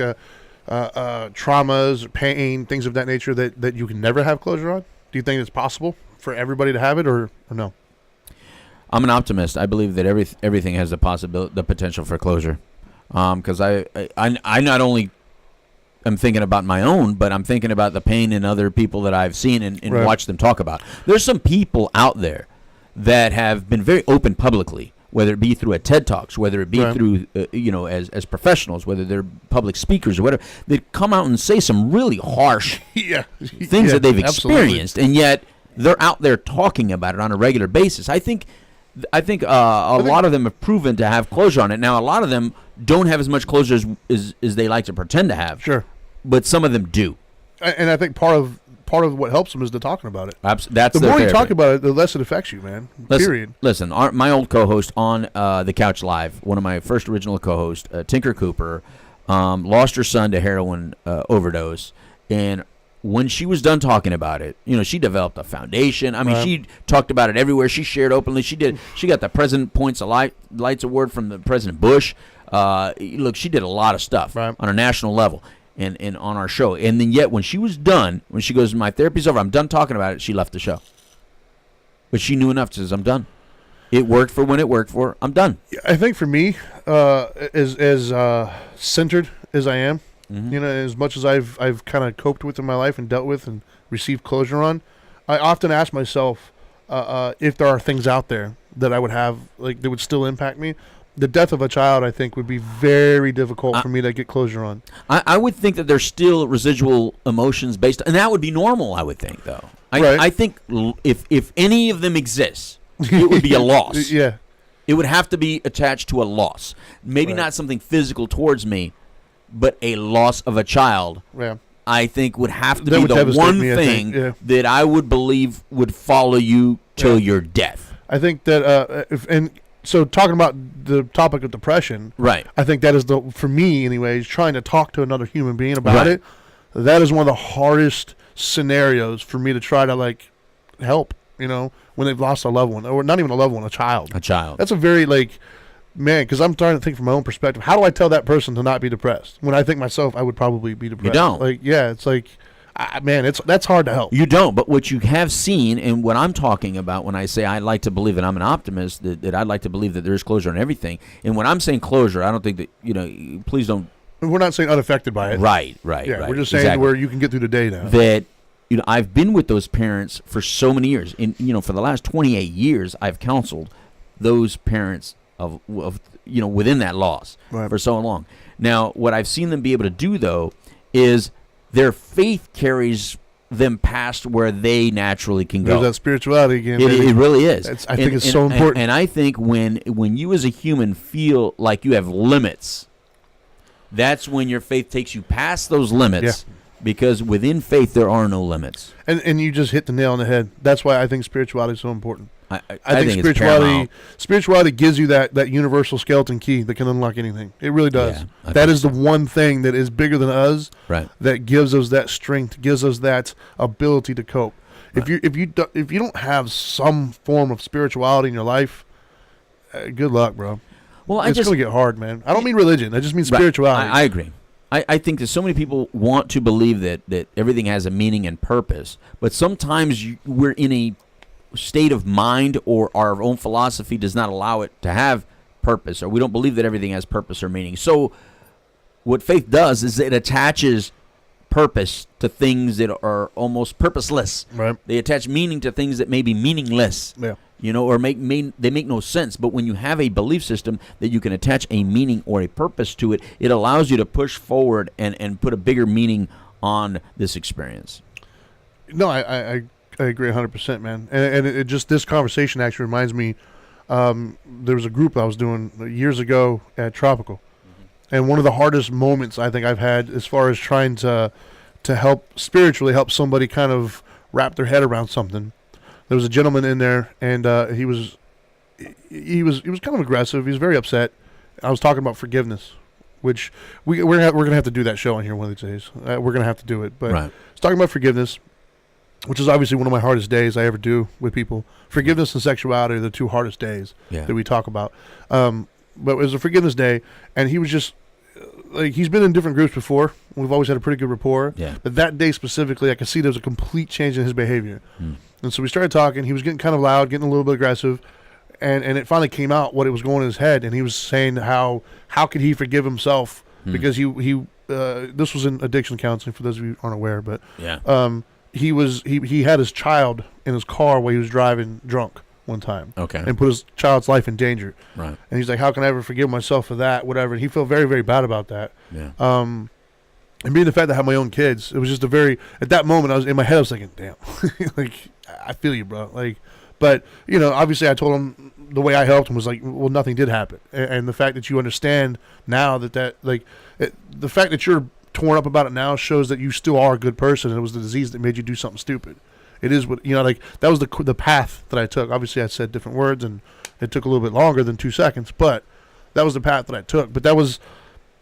traumas, pain, things of that nature that you can never have closure on? Do you think it's possible for everybody to have it, or no? I'm an optimist. I believe that everything has the potential for closure. Because I not only am thinking about my own, but I'm thinking about the pain in other people that I've seen and watched them talk about. There's some people out there that have been very open publicly, whether it be through a TED Talks, whether it be through, as professionals, whether they're public speakers or whatever, that come out and say some really harsh things that they've experienced, and yet they're out there talking about it on a regular basis. I think a lot of them have proven to have closure on it. Now, a lot of them don't have as much closure as they like to pretend to have. Sure. But some of them do. And I think part of what helps them is the talking about it. That's the more you talk about it, the less it affects you, man. Period. Listen, my old co-host on The Couch Live, one of my first original co-hosts, Tinker Cooper, lost her son to heroin overdose. And when she was done talking about it, she developed a foundation. I mean, she talked about it everywhere. She shared openly. She got the President Points of Lights Award from the President Bush. Look, she did a lot of stuff on a national level and on our show. And then yet when she was done, when she goes, my therapy's over, I'm done talking about it, she left the show. But she knew enough to say, I'm done. It worked for when it worked for her. I'm done. I think for me, as centered as I am, as much as I've kind of coped with in my life and dealt with and received closure on, I often ask myself if there are things out there that I would have, like, that would still impact me. The death of a child, I think, would be very difficult for me to get closure on. I would think that there's still residual emotions based, and that would be normal, I would think, though. I think if any of them exists, it would be a loss. Yeah. It would have to be attached to a loss. Maybe not something physical towards me, but a loss of a child, I think would have to be the one thing that I would believe would follow you till your death. I think that, so talking about the topic of depression, I think that is, for me anyways, trying to talk to another human being about it, that is one of the hardest scenarios for me to try to, like, help, when they've lost a loved one, or not even a loved one, a child. A child. That's a very, like, man, because I'm trying to think from my own perspective. How do I tell that person to not be depressed when I think myself I would probably be depressed? You don't. Like, it's like man, that's hard to help. You don't, but what you have seen, and what I'm talking about when I say I like to believe that I'm an optimist, that I'd like to believe that there's closure on everything. And when I'm saying closure, I don't think that, please don't. We're not saying unaffected by it. Right. Yeah, right. we're just saying where you can get through the day now. That, I've been with those parents for so many years. And, for the last 28 years, I've counseled those parents of within that loss for so long. Now, what I've seen them be able to do, though, is their faith carries them past where they naturally can go. There's that spirituality again. It really is. I think it's so important. And I think when you as a human feel like you have limits, that's when your faith takes you past those limits. Yeah. Because within faith there are no limits. And you just hit the nail on the head. That's why I think spirituality is so important. I think spirituality gives you that universal skeleton key that can unlock anything. It really does. Yeah, that is the one thing that is bigger than us. Right. That gives us that strength, gives us that ability to cope. Right. If you don't have some form of spirituality in your life, good luck, bro. Well, it's going to get hard, man. I don't mean religion. I just mean spirituality. I agree. I think that so many people want to believe that everything has a meaning and purpose, but sometimes we're in a state of mind, or our own philosophy does not allow it to have purpose, or we don't believe that everything has purpose or meaning. So what faith does is it attaches purpose to things that are almost purposeless. Right. They attach meaning to things that may be meaningless. Yeah. Or they make no sense. But when you have a belief system that you can attach a meaning or a purpose to it, it allows you to push forward and put a bigger meaning on this experience. No, I agree 100%, man. And it just, this conversation actually reminds me, there was a group I was doing years ago at Tropical. Mm-hmm. And one of the hardest moments I think I've had as far as trying to spiritually help somebody kind of wrap their head around something. There was a gentleman in there, and he was kind of aggressive. He was very upset. I was talking about forgiveness, which we're gonna have to do that show on here one of these days. We're gonna have to do it. But I was talking about forgiveness, which is obviously one of my hardest days I ever do with people. Forgiveness and sexuality are the two hardest days that we talk about. But it was a forgiveness day, and he was just like, he's been in different groups before. We've always had a pretty good rapport. Yeah. But that day specifically, I could see there was a complete change in his behavior. And so we started talking. He was getting kind of loud, getting a little bit aggressive, and it finally came out what it was going in his head. And he was saying how could he forgive himself because he this was in addiction counseling for those of you who aren't aware, but he had his child in his car while he was driving drunk one time, and put his child's life in danger. Right. And he's like, how can I ever forgive myself for that? Whatever. And he felt very, very bad about that. Yeah. And being the fact that I have my own kids, it was just at that moment, I was in my head, I was thinking, damn, like, I feel you, bro. Like, but, obviously I told him the way I helped him was like, well, nothing did happen. And the fact that you understand now the fact that you're torn up about it now shows that you still are a good person, and it was the disease that made you do something stupid. It is what, that was the path that I took. Obviously I said different words, and it took a little bit longer than 2 seconds, but that was the path that I took. But that was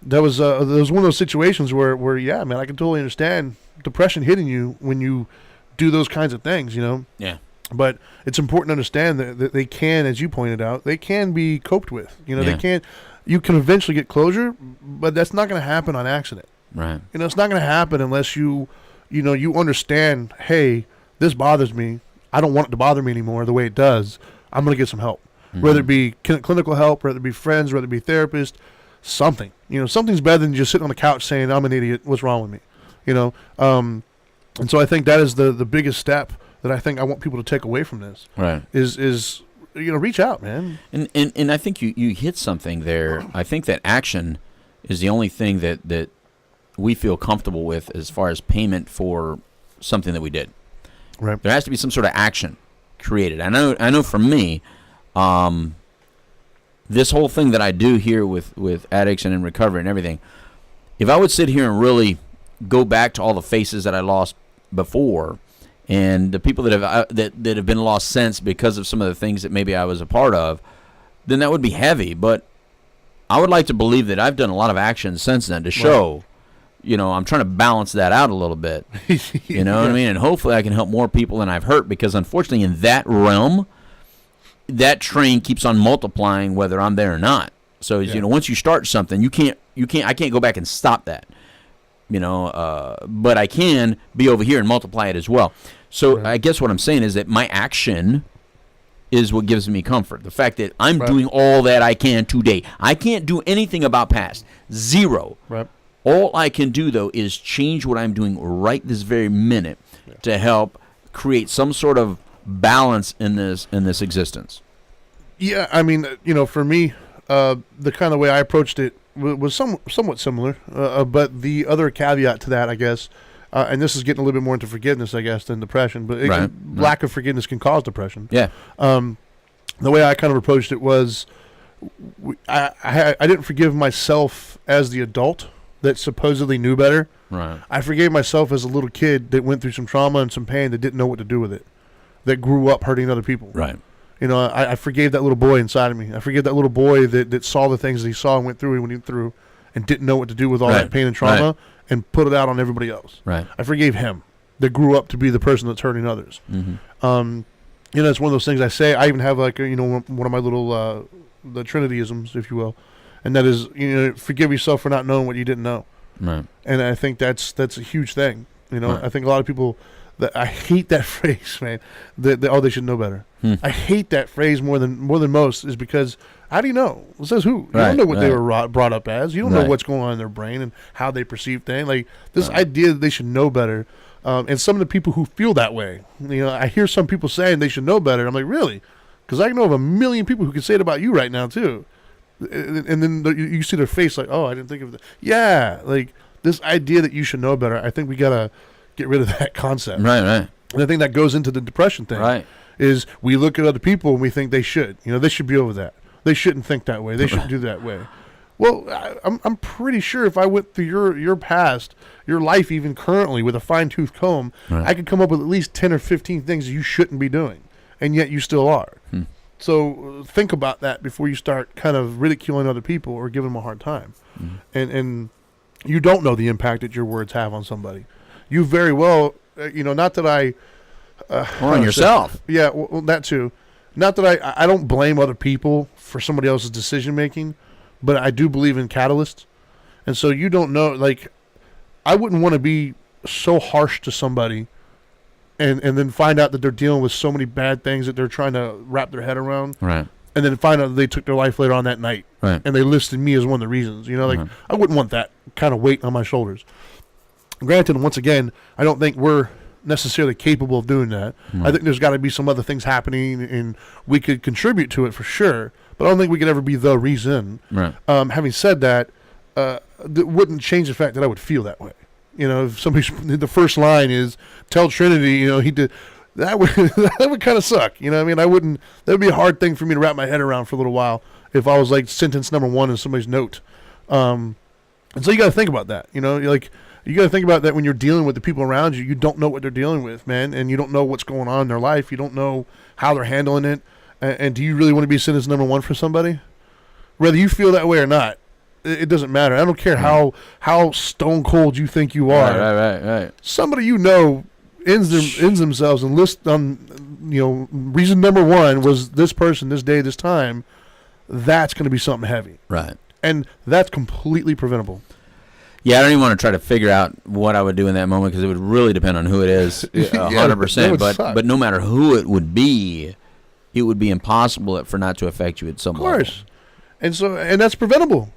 one of those situations where yeah, man, I can totally understand depression hitting you when you do those kinds of things, Yeah. But it's important to understand that they can, as you pointed out, they can be coped with. You can eventually get closure, but that's not going to happen on accident. Right. It's not going to happen unless you understand, hey, this bothers me. I don't want it to bother me anymore the way it does. I'm going to get some help, whether it be clinical help, whether it be friends, whether it be therapist, something. Something's better than just sitting on the couch saying, I'm an idiot. What's wrong with me? And so I think that is the biggest step that I think I want people to take away from this. Right. Is reach out, man. And I think you hit something there. I think that action is the only thing that we feel comfortable with as far as payment for something that we did. Right. There has to be some sort of action created. I know for me, this whole thing that I do here with addicts and in recovery and everything, if I would sit here and really go back to all the faces that I lost before, and the people that have been lost since because of some of the things that maybe I was a part of, then that would be heavy. But I would like to believe that I've done a lot of action since then to show, I'm trying to balance that out a little bit. You know what I mean? And hopefully I can help more people than I've hurt, because unfortunately in that realm, that train keeps on multiplying whether I'm there or not. So once you start something, I can't go back and stop that. but I can be over here and multiply it as well. So I guess what I'm saying is that my action is what gives me comfort. The fact that I'm doing all that I can today. I can't do anything about past. Zero. Right. All I can do, though, is change what I'm doing right this very minute to help create some sort of balance in this existence. Yeah, I mean, for me, the kind of way I approached it was somewhat similar. But the other caveat to that, I guess, and this is getting a little bit more into forgiveness, I guess, than depression. But lack of forgiveness can cause depression. Yeah. The way I kind of approached it was, I didn't forgive myself as the adult that supposedly knew better. Right. I forgave myself as a little kid that went through some trauma and some pain that didn't know what to do with it, that grew up hurting other people. Right. I forgave that little boy inside of me. I forgave that little boy that saw the things that he saw and went through and went through and didn't know what to do with all that pain and trauma and put it out on everybody else. Right. I forgave him that grew up to be the person that's hurting others. Mm-hmm. It's one of those things I say. I even have one of my little the Trinityisms, if you will, and that is forgive yourself for not knowing what you didn't know. Right. And I think that's a huge thing. I think a lot of people. I hate that phrase, man. They should know better. I hate that phrase more than most, is because how do you know? It says who? You don't know what they were brought up as. You don't know what's going on in their brain and how they perceive things. Like this idea that they should know better, and some of the people who feel that way. I hear some people saying they should know better. I'm like, really? Because I know of a million people who can say it about you right now too. And then you see their face like, oh, I didn't think of that. Yeah, like this idea that you should know better. I think we gotta get rid of that concept. Right. And I think that goes into the depression thing. Right. Is we look at other people and we think they should. They should be over that. They shouldn't think that way. They shouldn't do that way. Well, I'm pretty sure if I went through your past, your life even currently with a fine-tooth comb, I could come up with at least 10 or 15 things you shouldn't be doing, and yet you still are. So think about that before you start kind of ridiculing other people or giving them a hard time. And you don't know the impact that your words have on somebody. You very well, not that I... or on yourself. Yeah, well, that too. Not that I don't blame other people for somebody else's decision-making, but I do believe in catalysts. And so you don't know, like, I wouldn't want to be so harsh to somebody and then find out that they're dealing with so many bad things that they're trying to wrap their head around. Right. And then find out that they took their life later on that night. Right. And they listed me as one of the reasons. I wouldn't want that kind of weight on my shoulders. Granted, once again, I don't think we're necessarily capable of doing that. I think there's got to be some other things happening, and we could contribute to it for sure. But I don't think we could ever be the reason. Right. Having said that, that wouldn't change the fact that I would feel that way. If somebody, the first line is "Tell Trinity," he did that would that would kind of suck. I wouldn't. That would be a hard thing for me to wrap my head around for a little while if I was like sentence number 1 in somebody's note. And so you got to think about that. You got to think about that when you're dealing with the people around you. You don't know what they're dealing with, man, and you don't know what's going on in their life. You don't know how they're handling it. And do you really want to be sentence number 1 for somebody? Whether you feel that way or not, it doesn't matter. I don't care how stone cold you think you are. Right. Somebody ends themselves and lists on, reason number 1 was this person, this day, this time. That's going to be something heavy. Right. And that's completely preventable. Yeah, I don't even want to try to figure out what I would do in that moment because it would really depend on who it is, 100%. But no matter who it would be impossible for not to affect you at some level. Of course. And that's preventable.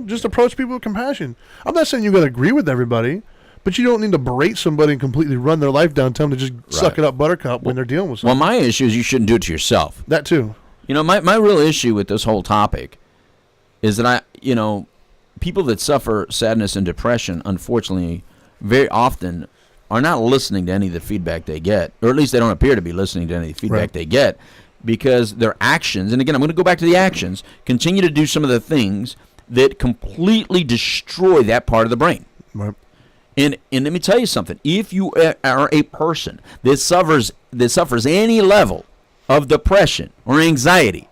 Just approach people with compassion. I'm not saying you got to agree with everybody, but you don't need to berate somebody and completely run their life down, tell them to just suck it up buttercup when they're dealing with something. Well, my issue is you shouldn't do it to yourself. That too. My real issue with this whole topic is that people that suffer sadness and depression, unfortunately, very often are not listening to any of the feedback they get, or at least they don't appear to be listening to any of the feedback they get, because their actions, and again, I'm going to go back to the actions, continue to do some of the things that completely destroy that part of the brain. Right. And let me tell you something. If you are a person that suffers any level of depression or anxiety,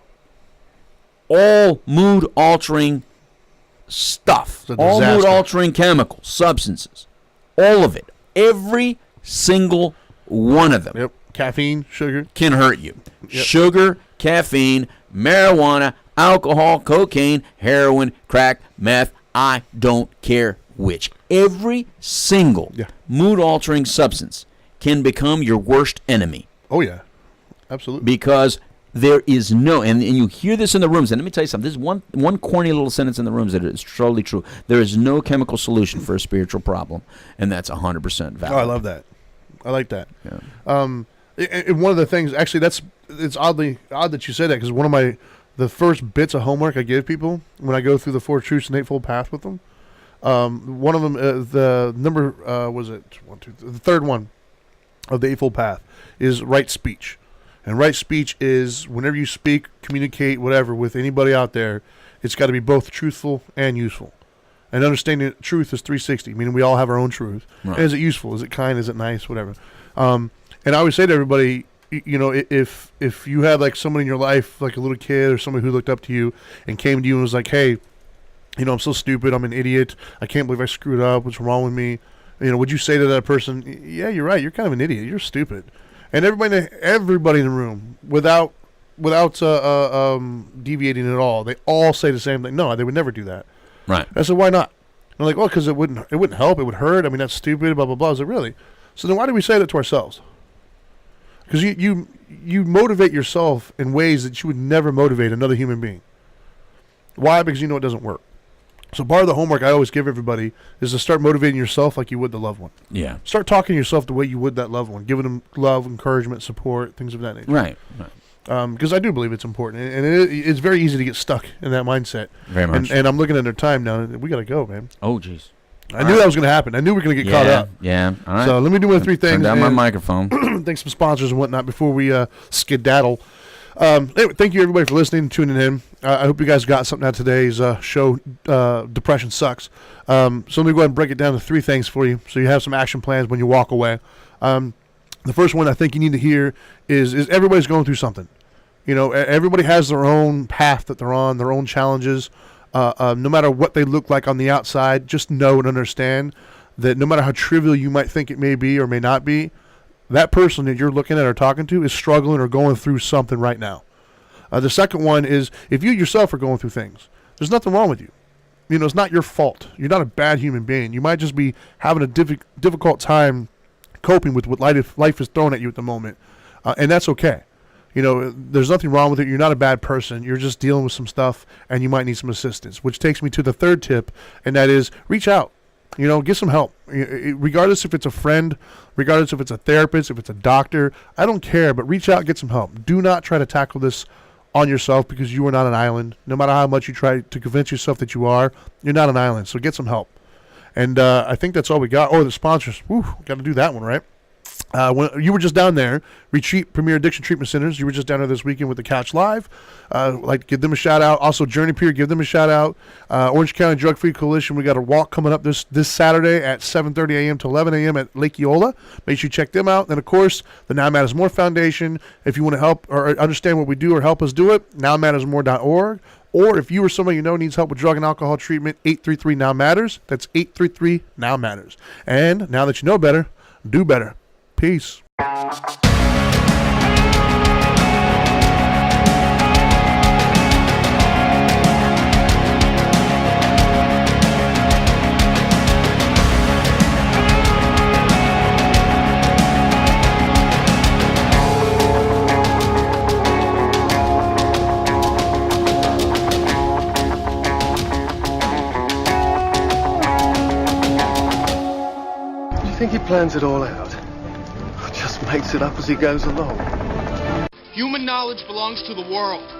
all mood-altering stuff, all mood-altering chemicals, substances, all of it, every single one of them. Yep. Caffeine, sugar. Can hurt you. Yep. Sugar, caffeine, marijuana, alcohol, cocaine, heroin, crack, meth, I don't care which every single mood-altering substance can become your worst enemy. Oh, yeah. Absolutely. Because there is no, and you hear this in the rooms, and let me tell you something. This is one corny little sentence in the rooms that is totally true. There is no chemical solution for a spiritual problem, and that's 100% valid. Oh, I love that. I like that. Yeah. And one of the things, actually, it's odd that you said that, because one of the first bits of homework I give people when I go through the 4 Truths and Eightfold Path with them, one of them, the number, the third one of the Eightfold Path is right speech. And right speech is whenever you speak, communicate, whatever, with anybody out there, it's got to be both truthful and useful. And understanding that truth is 360, meaning we all have our own truth. Right. And is it useful? Is it kind? Is it nice? Whatever. And I always say to everybody, you know, if you had like someone in your life, like a little kid or somebody who looked up to you and came to you and was like, hey, you know, I'm so stupid, I'm an idiot, I can't believe I screwed up, what's wrong with me? You know, would you say to that person, yeah, you're right, you're kind of an idiot, you're stupid. And everybody in the room, without deviating at all, they all say the same thing. No, they would never do that. Right. I said, why not? And they're like, well, because it wouldn't help. It would hurt. I mean, that's stupid. Blah blah blah. I said, really? So then why do we say that to ourselves? Because you motivate yourself in ways that you would never motivate another human being. Why? Because you know it doesn't work. So part of the homework I always give everybody is to start motivating yourself like you would the loved one. Yeah. Start talking to yourself the way you would that loved one, giving them love, encouragement, support, things of that nature. Right. Because I do believe it's important, and it's very easy to get stuck in that mindset. Very much. And I'm looking at their time now. And we got to go, man. Oh, jeez. I knew that was going to happen. I knew we were going to get caught up. Yeah. All right. So let me do my 3 things. Turn down my microphone. Thanks some sponsors and whatnot before we skedaddle. Anyway, thank you everybody for listening and tuning in. I hope you guys got something out of today's show. Depression sucks. So let me go ahead and break it down to 3 things for you, so you have some action plans when you walk away. The first one I think you need to hear is everybody's going through something. You know, everybody has their own path that they're on, their own challenges. No matter what they look like on the outside, just know and understand that no matter how trivial you might think it may be or may not be, that person that you're looking at or talking to is struggling or going through something right now. The second one is if you yourself are going through things, there's nothing wrong with you. You know, it's not your fault. You're not a bad human being. You might just be having a difficult time coping with what life is throwing at you at the moment. And that's okay. You know, there's nothing wrong with it. You're not a bad person. You're just dealing with some stuff and you might need some assistance, which takes me to the third tip, and that is reach out. You know, get some help. Regardless if it's a friend, regardless if it's a therapist, if it's a doctor, I don't care, but reach out and get some help. Do not try to tackle this on yourself because you are not an island. No matter how much you try to convince yourself that you are, you're not an island. So get some help. And I think that's all we got. Oh, the sponsors. Whew, got to do that one, right? When you were just down there, Retreat Premier Addiction Treatment Centers, you were just down there this weekend with the Couch Live. Like to give them a shout out. Also, Journey Peer, give them a shout out. Orange County Drug Free Coalition, we got a walk coming up this Saturday at 7:30 a.m. to 11 a.m. at Lake Eola. Make sure you check them out. And of course, the Now Matters More Foundation. If you want to help or understand what we do or help us do it, nowmattersmore.org. Or if you or somebody you know needs help with drug and alcohol treatment, 833 Now Matters. That's 833 Now Matters. And now that you know better, do better. Peace. Do you think he plans it all out? Or just makes it up as he goes along? Human knowledge belongs to the world.